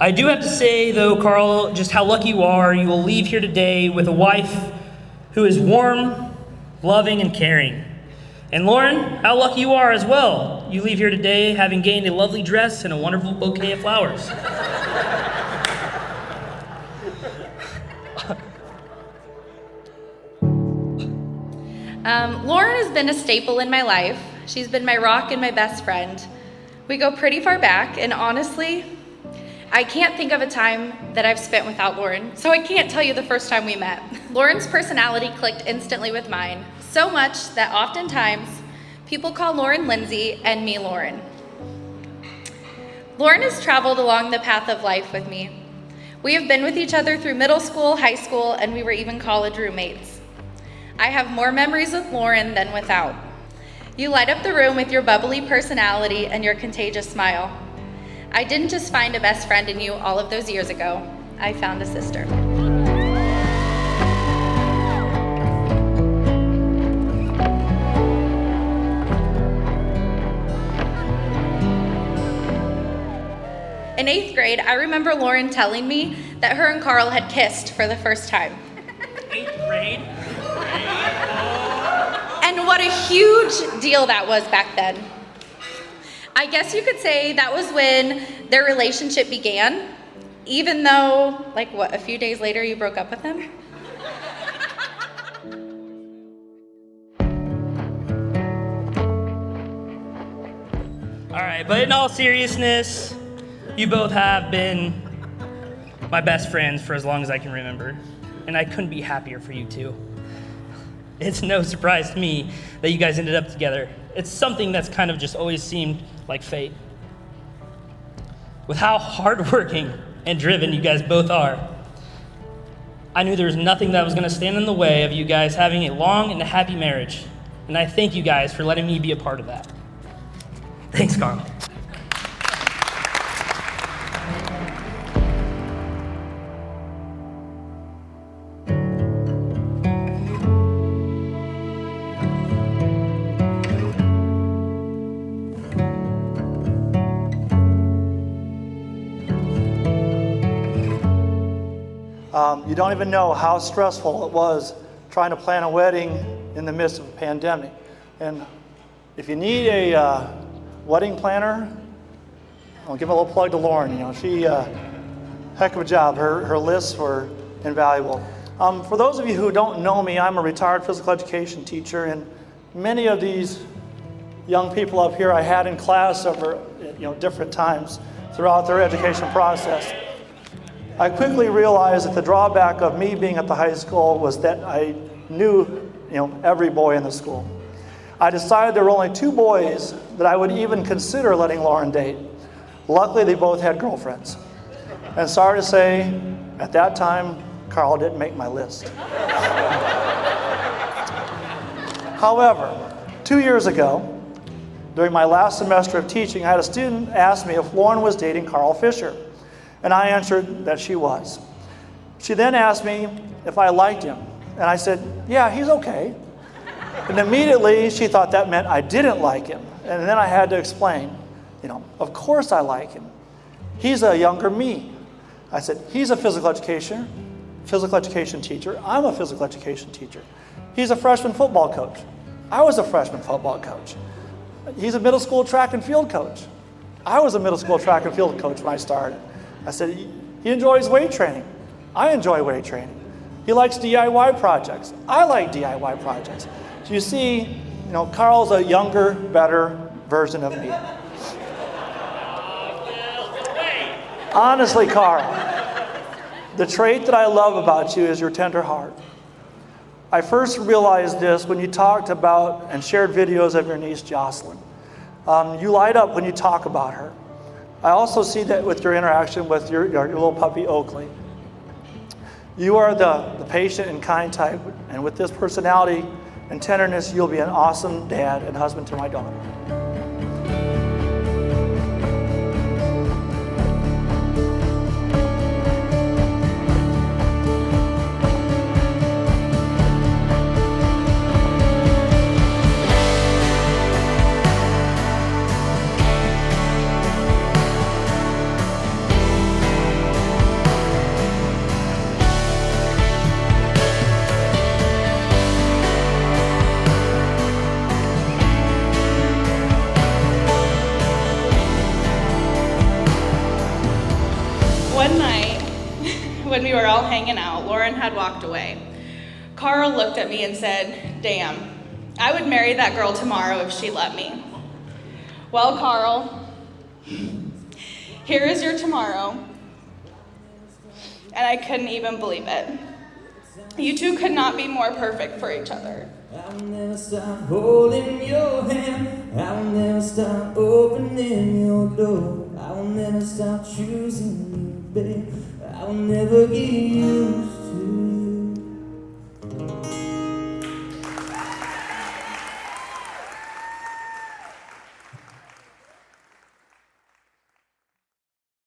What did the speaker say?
I do have to say, though, Carl, just how lucky you are. You will leave here today with a wife who is warm, loving, and caring. And Lauren, how lucky you are as well. You leave here today having gained a lovely dress and a wonderful bouquet of flowers. Lauren has been a staple in my life. She's been my rock and my best friend. We go pretty far back, and honestly, I can't think of a time that I've spent without Lauren, so I can't tell you the first time we met. Lauren's personality clicked instantly with mine, so much that oftentimes people call Lauren Lindsay and me Lauren. Lauren has traveled along the path of life with me. We have been with each other through middle school, high school, and we were even college roommates. I have more memories with Lauren than without. You light up the room with your bubbly personality and your contagious smile. I didn't just find a best friend in you all of those years ago. I found a sister. In 8th grade, I remember Lauren telling me that her and Carl had kissed for the first time. 8th grade? And what a huge deal that was back then. I guess you could say that was when their relationship began, even though, a few days later you broke up with him? All right, but in all seriousness, you both have been my best friends for as long as I can remember, and I couldn't be happier for you two. It's no surprise to me that you guys ended up together. It's something that's kind of just always seemed like fate. With how hardworking and driven you guys both are, I knew there was nothing that was going to stand in the way of you guys having a long and a happy marriage. And I thank you guys for letting me be a part of that. Thanks, Carl. You don't even know how stressful it was trying to plan a wedding in the midst of a pandemic. And if you need a wedding planner, I'll give a little plug to Lauren. She, heck of a job. Her lists were invaluable. For those of you who don't know me, I'm a retired physical education teacher, and many of these young people up here I had in class over different times throughout their education process. I quickly realized that the drawback of me being at the high school was that I knew every boy in the school. I decided there were only 2 boys that I would even consider letting Lauren date. Luckily, they both had girlfriends. And sorry to say, at that time, Carl didn't make my list. However, 2 years ago, during my last semester of teaching, I had a student ask me if Lauren was dating Carl Fisher. And I answered that she was. She then asked me if I liked him. And I said, yeah, he's okay. And immediately she thought that meant I didn't like him. And then I had to explain, of course I like him. He's a younger me. I said, he's a physical education teacher. I'm a physical education teacher. He's a freshman football coach. I was a freshman football coach. He's a middle school track and field coach. I was a middle school track and field coach when I started. I said, he enjoys weight training. I enjoy weight training. He likes DIY projects. I like DIY projects. So you see, Carl's a younger, better version of me. Honestly, Carl, the trait that I love about you is your tender heart. I first realized this when you talked about and shared videos of your niece, Jocelyn. You light up when you talk about her. I also see that with your interaction with your little puppy, Oakley. You are the patient and kind type, and with this personality and tenderness, you'll be an awesome dad and husband to my daughter. One night, when we were all hanging out, Lauren had walked away. Carl looked at me and said, "Damn, I would marry that girl tomorrow if she let me." Well, Carl, here is your tomorrow. And I couldn't even believe it. You two could not be more perfect for each other. I'll never stop holding your hand. I'll never stop opening your door. I'll never stop choosing you, babe. I'll never get used to